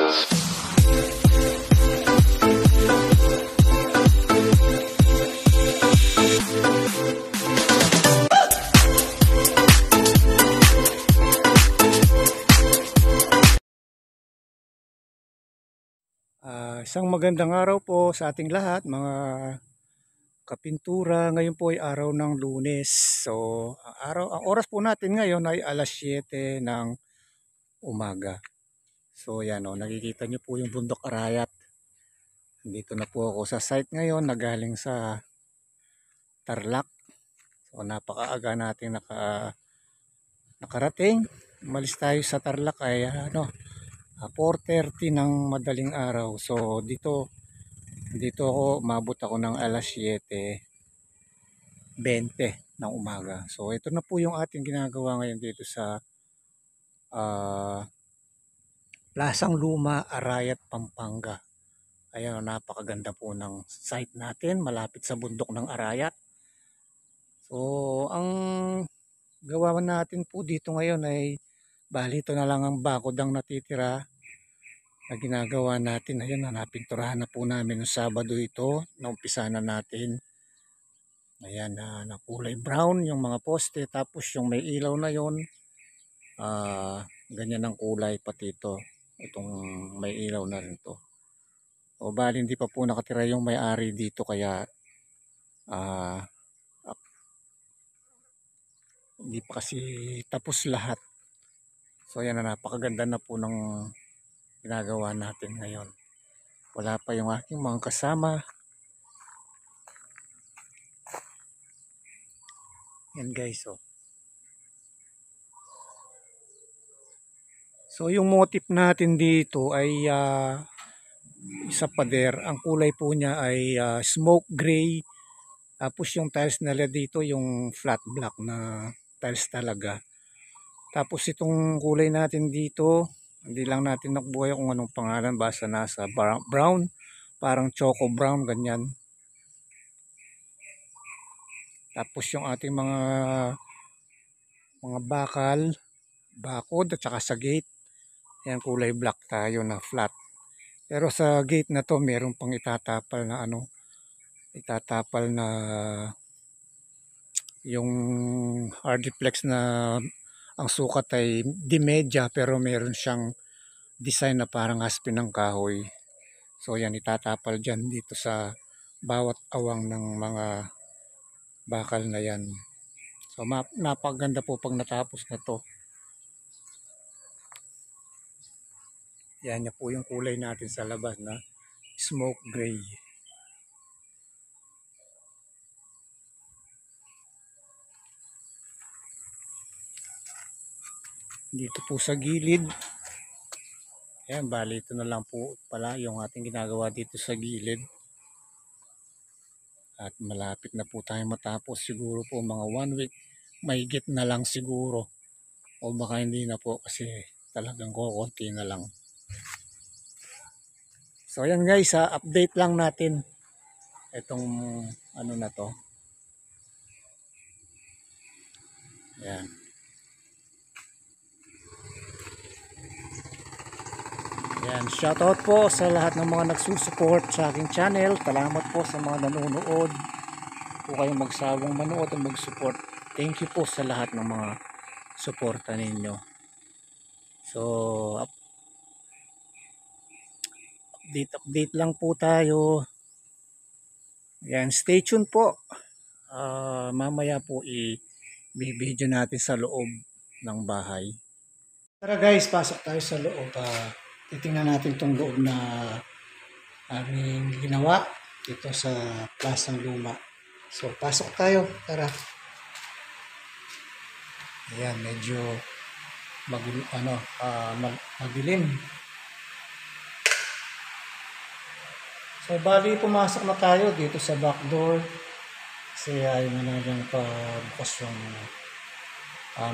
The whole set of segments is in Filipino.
Isang magandang araw po sa ating lahat mga kapintura. Ngayon po ay araw ng Lunes. So, ang oras po natin ngayon ay alas 7 ng umaga. So, yan o, nakikita nyo po yung bundok Arayat. Dito na po ako sa site ngayon, nagaling sa Tarlac. So, napakaaga natin nakarating. Umalis tayo sa Tarlac ay 4:30 ng madaling araw. So dito ako umabot ako ng alas 7:20 ng umaga. So ito na po yung ating ginagawa ngayon dito sa Plasang Luma, Arayat, Pampanga. Ayan, napakaganda po ng site natin, malapit sa bundok ng Arayat. So ang gawa natin po dito ngayon ay bali ito na lang ang bakod ang natitira na ginagawa natin. Ayun, napinturahan na po namin ng Sabado ito. Naumpisa na natin. Ayan, na kulay brown yung mga poste. Tapos yung may ilaw na yon, ganyan ang kulay pati ito. Itong may ilaw na rin to. O bali hindi pa po nakatira yung may-ari dito kaya hindi pa kasi tapos lahat. So ayan, napakaganda na po ng ginagawa natin ngayon. Wala pa yung aking mga kasama. Yan guys, oh. So yung motif natin dito ay isa pader. Ang kulay po niya ay smoke gray. Tapos yung tiles nila dito yung flat black na tiles talaga. Tapos itong kulay natin dito, hindi lang natin nakubuhay kung anong pangalan, basta nasa brown, parang choco brown, ganyan. Tapos yung ating mga bakod at saka sa gate, yan kulay black tayo na flat. Pero sa gate na to, meron pang itatapal na yung hardiplex na ang sukat ay di medya pero meron siyang design na parang aspin ng kahoy. So yan, itatapal dyan dito sa bawat awang ng mga bakal na yan. So napaganda po pag natapos na to. Yan na po yung kulay natin sa labas na smoke gray. Dito po sa gilid, ayan, bali ito na lang po pala yung ating ginagawa dito sa gilid. At malapit na po tayo matapos, siguro po mga 1 week, mahigit na lang siguro. O baka hindi na po kasi talagang kukunti na lang. So ayan guys, update lang natin itong ano na to. Ayan. Yan, shoutout po sa lahat ng mga nagsusupport sa aking channel. Salamat po sa mga nanonood. Po kayong magsawang manood at mag-support. Thank you po sa lahat ng mga suporta ninyo. So, update lang po tayo. Yan, stay tuned po. Mamaya po i-video natin sa loob ng bahay. Tara guys, pasok tayo sa loob. Titingnan natin itong loob na aming ginawa dito sa Plasang Luma. So, pasok tayo. Tara. Ayan, medyo madilim. So, bali pumasok na tayo dito sa back door. Kasi ayaw na lang pabukas yung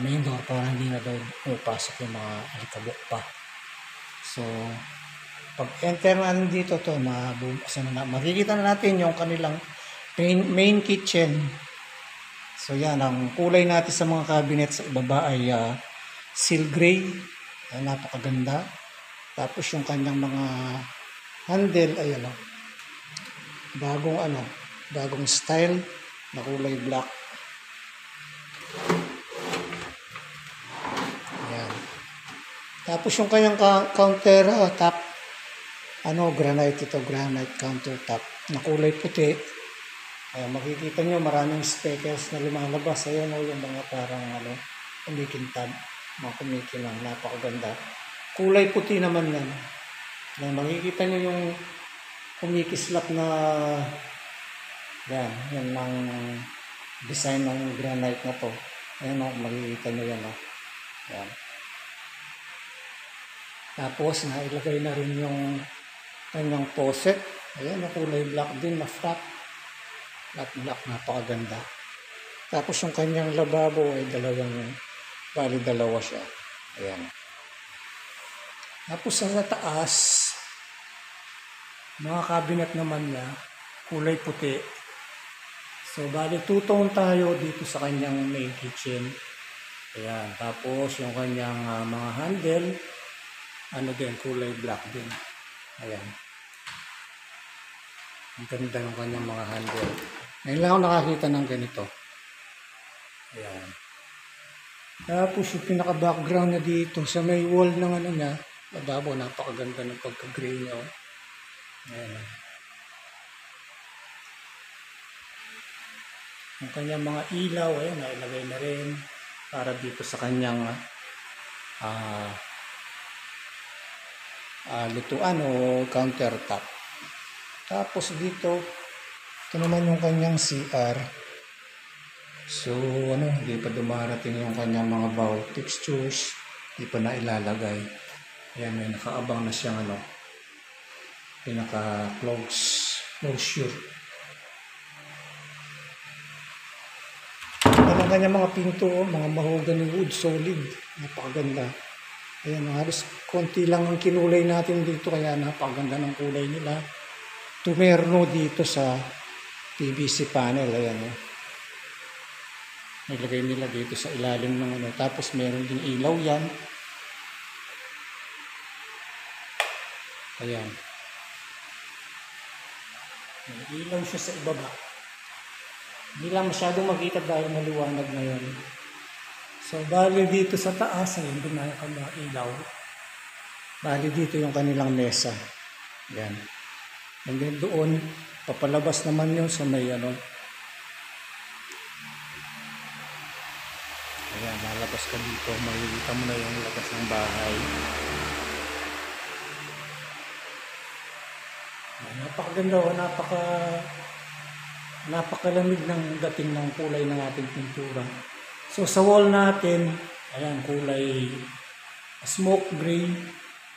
main door para hindi na daw pasok yung mga alikabok pa. So, pag enter natin dito to, makikita na natin yung kanilang main kitchen. So yan, ang kulay natin sa mga cabinet sa ibaba ay seal gray. Napakaganda. Tapos yung kanyang mga handle, ayan o. Bagong style na kulay black. Ayan. Tapos yung kanyang counter top, granite countertop na kulay puti. Ayan, makikita nyo maraming speckles na lumalabas. Ayan o, yung mga parang kumikintab, mga kumikinang, napakaganda. Kulay puti naman yan. Ayan, makikita nyo yung kumikislap na yan ang design ng granite na to. Ayan o, makikita nyo yan o. Ayan. Tapos nailagay na rin yung kanyang faucet. Ayan, na kulay black din na flat black, napakaganda. Tapos yung kanyang lababo ay dalawa siya. Ayan. Tapos sa taas, mga cabinet naman niya, kulay puti. So, bali two-tone tayo dito sa kanyang main kitchen. Ayan. Tapos yung kanyang mga handle, kulay black din. Ayan. Ang ganda ng kanyang mga handle. Ngayon lang ako nakakita ng ganito. Ayan. Tapos yung pinaka-background na dito sa may wall ng niya, lababo, napakaganda ng pagka-gray niya. Ayan. Yung kanyang mga ilaw, ayan, nailagay na rin para dito sa kanyang lutuan o countertop. Tapos dito, ito naman yung kanyang CR. So, hindi pa dumarating yung kanyang mga bowl textures. Hindi pa na ilalagay. Ayan, may nakaabang na siyang pinaka-closure. Ang kanyang mga pinto, mga mahogany wood, solid. Napakaganda. Ayan, halos konti lang ang kinulay natin dito, kaya napakaganda ng kulay nila. Tumerno dito sa PVC panel. Ayan, nilagay nila dito sa ilalim ng tapos meron din ilaw yan. Ayan. May ilaw siya sa ibaba. Hindi lang masyadong makita dahil maliwanag na yan. So, bali dito sa taas, ayun, doon na yung ilaw. Bali dito yung kanilang mesa. Ayan. And then doon, papalabas naman yun sa may Ayan, lalabas ka dito. Makikita mo na yung labas ng bahay. Napakaganda o, napakalamig ng dating ng kulay ng ating pintura. So sa wall natin, ayan, kulay smoke gray.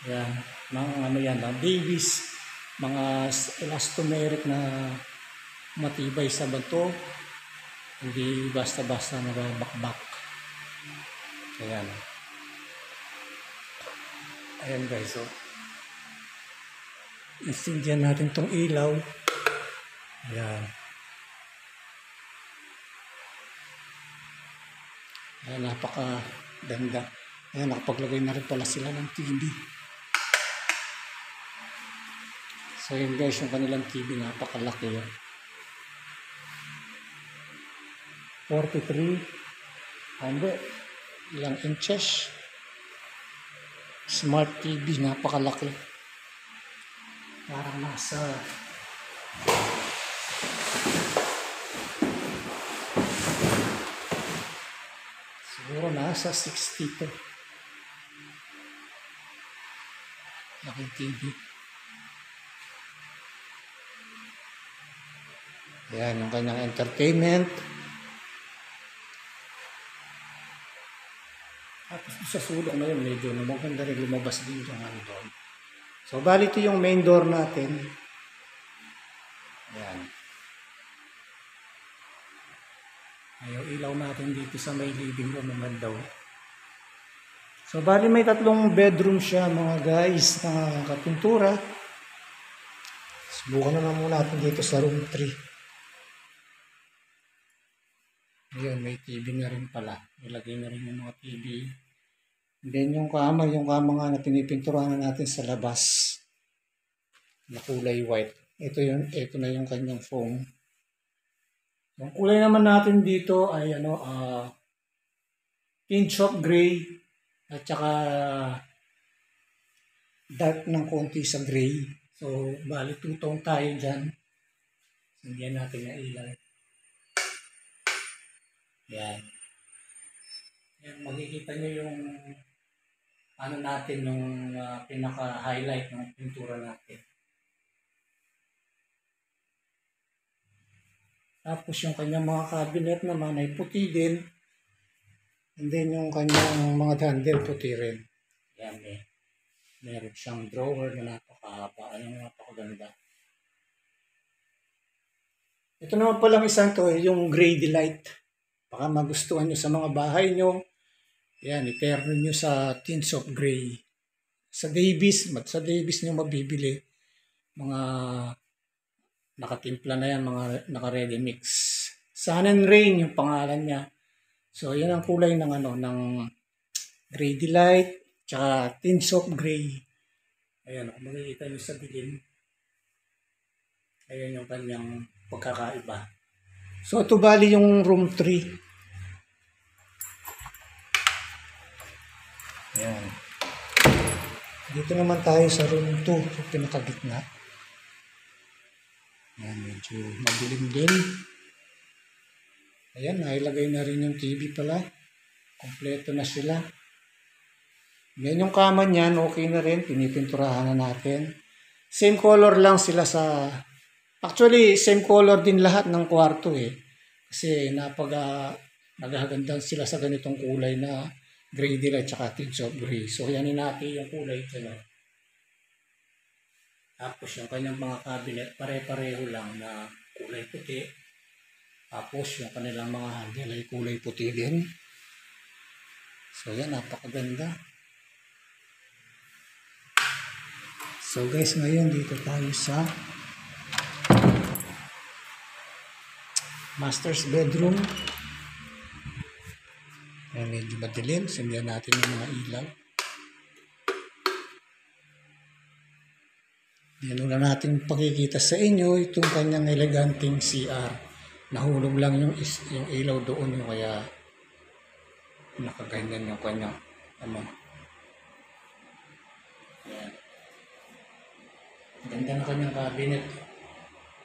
Ayan, ng Davis, mga elastomeric na matibay sa bato. Hindi basta-basta nababakbak. Ayan. Ayan guys, so istindihan natin tong ilaw. Ayan. Ayan, napakaganda. Ayan, nakapaglagay na rin pala sila ng TV. So yun guys, yung kanilang TV, napakalaki yun. 43 ilang inches. Smart TV, napakalaki. Parang siguro nasa 60 to. Laking TV. Ayan, yung kanyang entertainment. Tapos sa sulok na yun, medyo maganda rin lumabas din yung doon. So, bali ito yung main door natin. Ayan. Ayaw ilaw natin dito sa may living room naman daw. So, bali may 3 bedroom siya mga guys na kapintura. Subukan na muna natin dito sa room 3. Ayan, may TV na rin pala. Ilagay na rin yung mga TV. Then yung kama nga na pinipinturahan natin sa labas na kulay white. Ito na yung kanyang foam. Yung kulay naman natin dito ay tinge of gray at saka dark ng konti sa gray. So, bali two-tone tayo dyan. Hindihan natin na ilaw. Yan. Yan, makikita nyo yung natin, yung pinaka-highlight ng pintura natin. Tapos yung kanyang mga cabinet naman ay puti din. And then yung kanyang mga handle puti rin. Yan meron siyang drawer na napakahaba. Napakaganda. Ito naman palang isang to, yung Gray Delight. Baka magustuhan nyo sa mga bahay nyo. Yan, i-pair nyo sa tints of gray. Sa Davis nyo mabibili. Mga nakatimpla na yan, mga naka-ready mix. Sun and Rain yung pangalan niya. So, yan ang kulay ng ng Gray Delight, tsaka tints of gray. Ayan, kung makikita nyo sa dilim. Ayan yung kanyang pagkakaiba. So, ito bali yung room 3. Ayan. Dito naman tayo sa room 2, sa pinakagitna. Ayan, medyo madilim din. Ayan, nailagay na rin yung TV pala. Kompleto na sila. Yan yung kama niyan, okay na rin. Pinipinturahan na natin. Same color lang sila sa... Actually, same color din lahat ng kwarto eh. Kasi nagaganda sila sa ganitong kulay na gray delight tsaka tints of gray. So, yanin natin yung kulay dyan. Tapos yung kanyang mga cabinet, pare-pareho lang na kulay puti. Tapos yung kanilang mga handle ay kulay puti din. So, yan, napakaganda. So, guys, ngayon dito tayo sa master's bedroom. Ayan, medyo madilim. Sindihan natin yung mga ilaw. Yan na natin pakikita sa inyo itong kanyang eleganting CR. Nahulog lang yung ilaw doon yung kaya nakaganyan yung kanyang Ayan. Ganda na kanyang cabinet.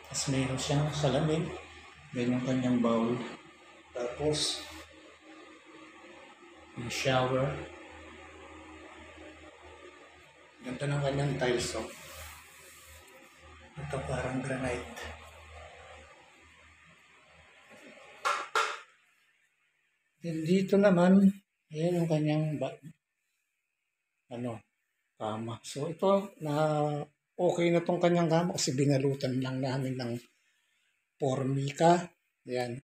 Tapos mayroon siyang salamin. Then yung kanyang bowl. Tapos yung shower. Ganda ng kanyang tiles. Ito parang granite. Then dito naman, ayan yung kanyang kama. So ito okay na tong kanyang kama kasi binalutan lang namin ng formica. Ayan.